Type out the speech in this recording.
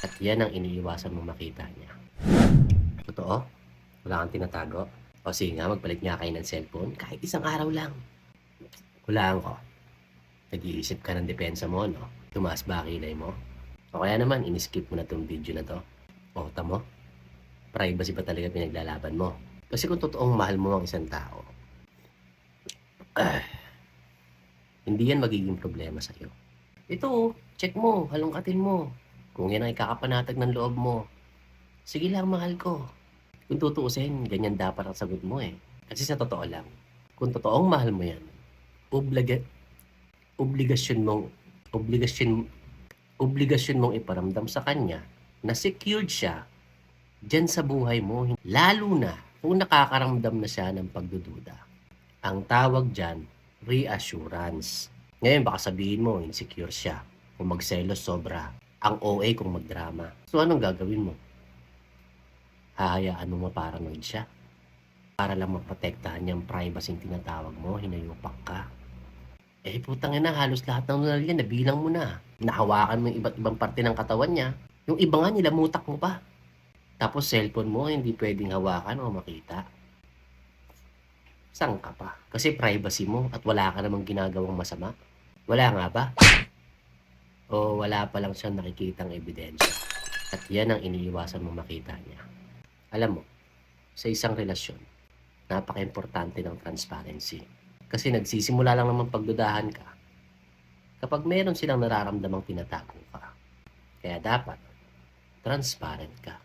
At yan ang iniiwasan mong makita niya. Totoo? Wala kang tinatago? O sige nga, magpalit nga kayo ng cellphone kahit isang araw lang. Hulaan ko. Nag-iisip ka ng depensa mo, no? Tumaas ba kilay mo? O kaya naman, in-skip mo na tong video na to. O, tamo? Privacy ba talaga pinaglalaban mo? Kasi kung totoong mahal mo ang isang tao, hindi yan magiging problema sa'yo. Ito, check mo, halongkatin mo. Kung yan ang ikakapanatag ng loob mo, sige lang, mahal ko. Kung tutuusin, ganyan dapat ang sagot mo eh. Kasi sa totoo lang, kung totoong mahal mo yan, obligasyon mong obligasyon mong iparamdam sa kanya na secured siya diyan sa buhay mo, lalo na kung nakakaramdam na siya ng pagdududa. Ang tawag diyan, reassurance. Ngayon baka sabihin mo insecure siya, kung magselos sobra, ang OA kung magdrama. So anong gagawin mo? Hahayaan mo maparanoid siya para lang maprotektahan niyang privacy yung tinatawag mo, hinayupak ka. Eh putang ina, halos lahat ng nunal yan, nabilang mo na. Nahawakan mo yung iba't ibang parte ng katawan niya. Yung iba nga nilamutak mo pa. Tapos cellphone mo, hindi pwedeng hawakan o makita. Saan ka pa? Kasi privacy mo at wala ka namang ginagawang masama. Wala nga ba? O wala pa lang siyang nakikitang ebidensya. At yan ang iniiwasan mo makita niya. Alam mo, sa isang relasyon, napaka-importante ng transparency. Kasi nagsisimula lang naman pagdudahan ka kapag meron silang nararamdamang tinatago ka. Kaya dapat, transparent ka.